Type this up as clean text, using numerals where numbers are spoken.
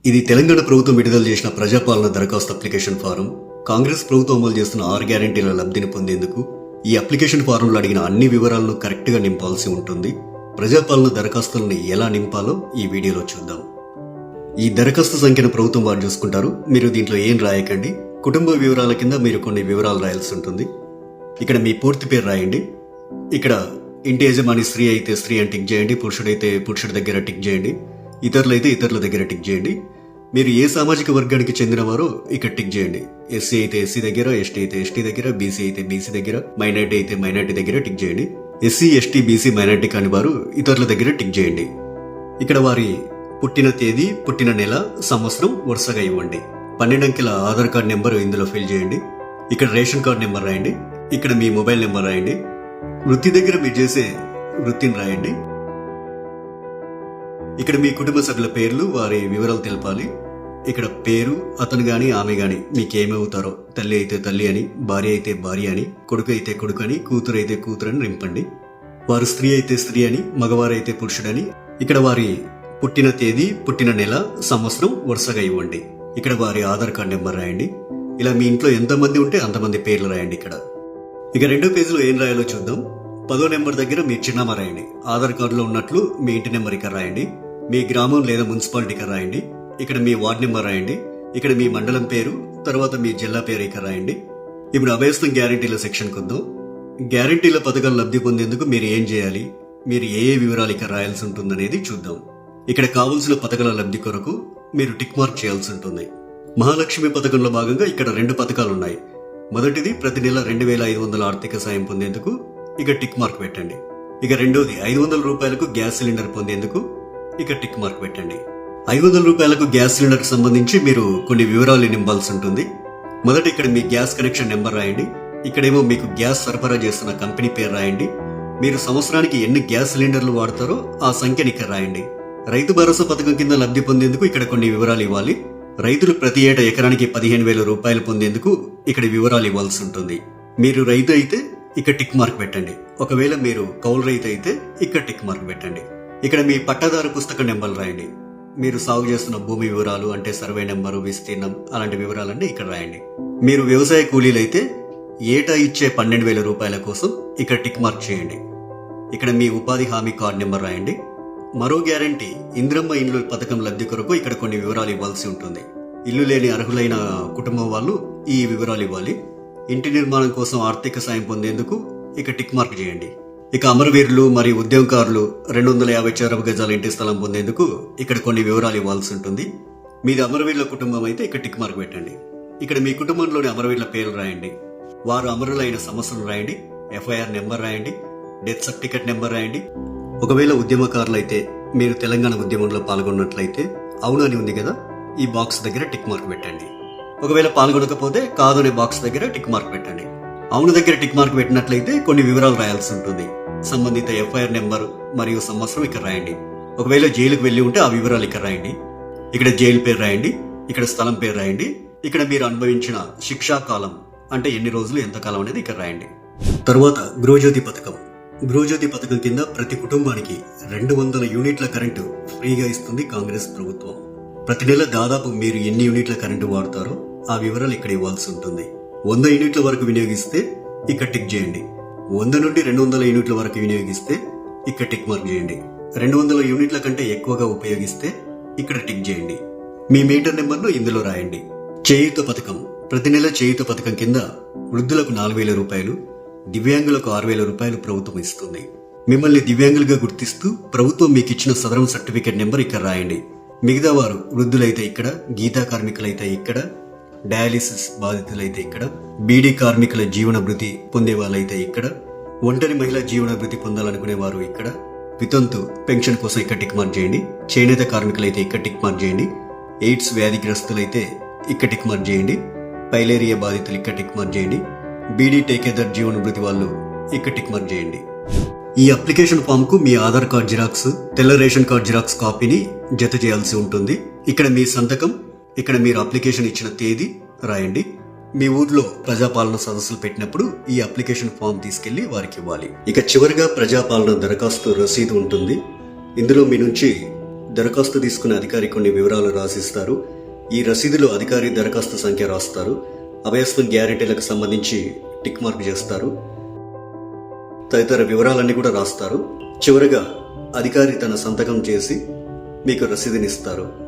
ఇది తెలంగాణ ప్రభుత్వం విడుదల చేసిన ప్రజాపాలన దరఖాస్తు అప్లికేషన్ ఫారం. కాంగ్రెస్ ప్రభుత్వం అమలు చేస్తున్న 6 గ్యారెంటీల లబ్ధిని పొందేందుకు ఈ అప్లికేషన్ ఫారంలో అడిగిన అన్ని వివరాలను కరెక్ట్గా నింపాల్సి ఉంటుంది. ప్రజాపాలన దరఖాస్తుల్ని ఎలా నింపాలో ఈ వీడియోలో చూద్దాం. ఈ దరఖాస్తు సంఖ్యను ప్రభుత్వం వారు చూసుకుంటారు. మీరు దీంట్లో ఏం రాయకండి. కుటుంబ వివరాల కింద మీరు కొన్ని వివరాలు రాయాల్సి ఉంటుంది. ఇక్కడ మీ పూర్తి పేరు రాయండి. ఇక్కడ ఇంటి యజమాని స్త్రీ అయితే స్త్రీ అని టిక్ చేయండి, పురుషుడైతే పురుషుడి దగ్గర టిక్ చేయండి, ఇతరులైతే ఇతరుల దగ్గర టిక్ చేయండి. మీరు ఏ సామాజిక వర్గానికి చెందినవారో ఇక్కడ టిక్ చేయండి. ఎస్సీ అయితే ఎస్సీ దగ్గర, ఎస్టీ అయితే ఎస్టీ దగ్గర, బీసీ అయితే బీసీ దగ్గర, మైనార్టీ అయితే మైనార్టీ దగ్గర టిక్ చేయండి. ఎస్సీ ఎస్టీ బీసీ మైనార్టీ కాని వారు ఇతరుల దగ్గర టిక్ చేయండి. ఇక్కడ వారి పుట్టిన తేదీ, పుట్టిన నెల, సంవత్సరం వరుసగా ఇవ్వండి. 12 అంకెల ఆధార్ కార్డ్ నెంబర్ ఇందులో ఫిల్ చేయండి. ఇక్కడ రేషన్ కార్డ్ నెంబర్ రాయండి. ఇక్కడ మీ మొబైల్ నెంబర్ రాయండి. వృత్తి దగ్గర మీరు చేసే వృత్తిని రాయండి. ఇక్కడ మీ కుటుంబ సభ్యుల పేర్లు, వారి వివరాలు తెలపాలి. ఇక్కడ పేరు, అతను గాని ఆమె గాని మీకేమవుతారో, తల్లి అయితే తల్లి అని, భార్య అయితే భార్య అని, కొడుకు అయితే కొడుకు అని, కూతురు అయితే కూతురు అని నింపండి. వారు స్త్రీ అయితే స్త్రీ అని, మగవారైతే పురుషుడని. ఇక్కడ వారి పుట్టిన తేదీ, పుట్టిన నెల, సంవత్సరం వరుసగా ఇవ్వండి. ఇక్కడ వారి ఆధార్ కార్డ్ నెంబర్ రాయండి. ఇలా మీ ఇంట్లో ఎంతమంది ఉంటే అంతమంది పేర్లు రాయండి. ఇక్కడ ఇక 2వ పేజీలో ఏం రాయాలో చూద్దాం. 10వ నెంబర్ దగ్గర మీ చిరునామా రాయండి. ఆధార్ కార్డులో ఉన్నట్లు మీ ఇంటి నెంబర్ ఇక్కడ రాయండి. మీ గ్రామం లేదా మున్సిపాలిటీ ఇక్కడ రాయండి. ఇక్కడ మీ వార్డ్ నెంబర్ రాయండి. ఇక్కడ మీ మండలం పేరు, తర్వాత మీ జిల్లా పేరు ఇక్కడ రాయండి. ఇప్పుడు అభయస్థం గ్యారంటీల సెక్షన్ కొద్దాం. గ్యారంటీల పథకాలు లబ్ధి పొందేందుకు మీరు ఏం చేయాలి, మీరు ఏ వివరాలు ఇక్కడ రాయాల్సి ఉంటుందనేది చూద్దాం. ఇక్కడ కావలసిన పథకాల లబ్ధి కొరకు మీరు టిక్ మార్క్ చేయాల్సి ఉంటుంది. మహాలక్ష్మి పథకంలో భాగంగా ఇక్కడ 2 పథకాలు ఉన్నాయి. మొదటిది ప్రతి నెల 2500 ఆర్థిక సాయం పొందేందుకు ఇక టిక్ మార్క్ పెట్టండి. ఇక రెండోది 500 రూపాయలకు గ్యాస్ సిలిండర్ పొందేందుకు ఇక టిక్ మార్క్ పెట్టండి. 500 రూపాయలకు గ్యాస్ సిలిండర్ సంబంధించి మీరు కొన్ని వివరాలు నింపాల్సి ఉంటుంది. మొదట ఇక్కడ మీ గ్యాస్ కనెక్షన్ నెంబర్ రాయండి. ఇక్కడేమో మీకు గ్యాస్ సరఫరా చేస్తున్న కంపెనీ పేరు రాయండి. మీరు సంవత్సరానికి ఎన్ని గ్యాస్ సిలిండర్లు వాడతారో ఆ సంఖ్యని ఇక్కడ రాయండి. రైతు భరోసా పథకం కింద లబ్ధి పొందేందుకు ఇక్కడ కొన్ని వివరాలు ఇవ్వాలి. రైతులు ప్రతి ఏటా ఎకరానికి 15,000 రూపాయలు పొందేందుకు ఇక్కడ వివరాలు ఇవ్వాల్సి ఉంటుంది. మీరు రైతు అయితే ఇక్కడ టిక్ మార్క్ పెట్టండి. ఒకవేళ మీరు కౌలు రైతు అయితే ఇక్కడ టిక్ మార్క్ పెట్టండి. ఇక్కడ మీ పట్టాదారు పుస్తక నెంబర్లు రాయండి. మీరు సాగు చేస్తున్న భూమి వివరాలు అంటే సర్వే నెంబరు, విస్తీర్ణం అలాంటి వివరాలన్నీ ఇక్కడ రాయండి. మీరు వ్యవసాయ కూలీలైతే ఏటా ఇచ్చే 12,000 రూపాయల కోసం ఇక్కడ టిక్ మార్క్ చేయండి. ఇక్కడ మీ ఉపాధి హామీ కార్డ్ నెంబర్ రాయండి. మరో గ్యారంటీ ఇందిరమ్మ ఇండ్లు పథకం లబ్ధి కొరకు ఇక్కడ కొన్ని వివరాలు ఇవ్వాల్సి ఉంటుంది. ఇల్లు లేని అర్హులైన కుటుంబం వాళ్ళు ఈ వివరాలు ఇవ్వాలి. ఇంటి నిర్మాణం కోసం ఆర్థిక సాయం పొందేందుకు ఇక టిక్ మార్క్ చేయండి. ఇక అమరవీరులు మరియు ఉద్యమకారులు 250 చదరపు గజాల ఇంటి స్థలం పొందేందుకు ఇక్కడ కొన్ని వివరాలు ఇవ్వాల్సి ఉంటుంది. మీది అమరవీరుల కుటుంబం అయితే ఇక్కడ టిక్ మార్క్ పెట్టండి. ఇక్కడ మీ కుటుంబంలోని అమరవీరుల పేర్లు రాయండి. వారు అమరులైన సంవత్సరం రాయండి. ఎఫ్ఐఆర్ నెంబర్ రాయండి. డెత్ సర్టిఫికెట్ నెంబర్ రాయండి. ఒకవేళ ఉద్యమకారులు అయితే మీరు తెలంగాణ ఉద్యమంలో పాల్గొన్నట్లయితే అవును అని ఉంది కదా, ఈ బాక్స్ దగ్గర టిక్ మార్క్ పెట్టండి. ఒకవేళ పాల్గొనకపోతే కాదు అనే బాక్స్ దగ్గర టిక్ మార్క్ పెట్టండి. అవును దగ్గర టిక్ మార్క్ పెట్టినట్లయితే కొన్ని వివరాలు రాయాల్సి ఉంటుంది. సంబంధిత ఎఫ్ఐఆర్ నెంబర్ మరియు సంవత్సరం ఇక్కడ రాయండి. ఒకవేళ జైలుకు వెళ్లి ఉంటే ఆ వివరాలు ఇక్కడ రాయండి. ఇక్కడ జైలు పేరు రాయండి. ఇక్కడ స్థలం పేరు రాయండి. ఇక్కడ మీరు అనుభవించిన శిక్షా కాలం అంటే ఎన్ని రోజులు, ఎంత కాలం అనేది ఇక్కడ రాయండి. తరువాత గృహజ్యోతి పథకం. గృహజ్యోతి పథకం కింద ప్రతి కుటుంబానికి 200 యూనిట్ల కరెంటు ఫ్రీగా ఇస్తుంది కాంగ్రెస్ ప్రభుత్వం. ప్రతి నెల దాదాపు మీరు ఎన్ని యూనిట్ల కరెంటు వాడతారో ఆ వివరాలు ఇక్కడ ఇవ్వాల్సి ఉంటుంది. 100 యూనిట్ల వరకు వినియోగిస్తే ఇక్కడ టిక్ చేయండి. 100 నుండి 200 యూనిట్ల వరకు వినియోగిస్తే ఇక్కడ టిక్ మార్క్ చేయండి. 200 యూనిట్ల కంటే ఎక్కువగా ఉపయోగిస్తే ఇక్కడ టిక్ చేయండి. మీ మీటర్ నెంబర్ను ఇందులో రాయండి. చేయూత పథకం. ప్రతి నెల చేయూత పథకం కింద వృద్ధులకు 4,000 రూపాయలు, దివ్యాంగులకు 6,000 రూపాయలు ప్రభుత్వం ఇస్తుంది. మిమ్మల్ని దివ్యాంగులుగా గుర్తిస్తూ ప్రభుత్వం మీకు ఇచ్చిన సదరం సర్టిఫికేట్ నెంబర్ ఇక్కడ రాయండి. మిగతా వారు వృద్ధులైతే ఇక్కడ, గీతా కార్మికులైతే ఇక్కడ, డయాలిసిస్ బాధితులైతే ఇక్కడ, బీడీ కార్మికుల జీవన భృతి పొందే వాళ్ళైతే ఇక్కడ, ఒంటరి మహిళా జీవన భృతి పొందాలనుకునే వారు ఇక్కడ, వితంతు పెన్షన్ కోసం ఇక్కడ టిక్ మార్క్ చేయండి. చేనేత కార్మికులైతే ఇక్కడ టిక్ మార్క్ చేయండి. ఎయిడ్స్ వ్యాధిగ్రస్తులైతే ఇక్కడ టిక్ మార్క్ చేయండి. పైలేరియా బాధితులు ఇక్కడ టిక్ మార్క్ చేయండి. బీడీ టేకేదర్ జీవన భృతి వాళ్ళు ఇక్కడ టిక్ మార్క్ చేయండి. ఈ అప్లికేషన్ ఫామ్ కు మీ ఆధార్ కార్డ్ జిరాక్స్, తెల్ల రేషన్ కార్డ్ జిరాక్స్ కాపీని జత చేయాల్సి ఉంటుంది. ఇక్కడ మీ సంతకం, ఇక్కడ మీరు అప్లికేషన్ ఇచ్చిన తేదీ రాయండి. మీ ఊర్లో ప్రజాపాలన సదస్సులు పెట్టినప్పుడు ఈ అప్లికేషన్ ఫామ్ తీసుకెళ్లి వారికి ఇవ్వాలి. ఇక చివరిగా ప్రజాపాలన దరఖాస్తు రసీదు ఉంటుంది. ఇందులో మీ నుంచి దరఖాస్తు తీసుకునే అధికారి కొన్ని వివరాలు రాసిస్తారు. ఈ రసీదులో అధికారి దరఖాస్తు సంఖ్య రాస్తారు. అభయస్వన్ గ్యారెంటీలకు సంబంధించి టిక్ మార్క్ చేస్తారు. తదితర వివరాలన్నీ కూడా రాస్తారు. చివరగా అధికారి తన సంతకం చేసి మీకు రసీదునిస్తారు.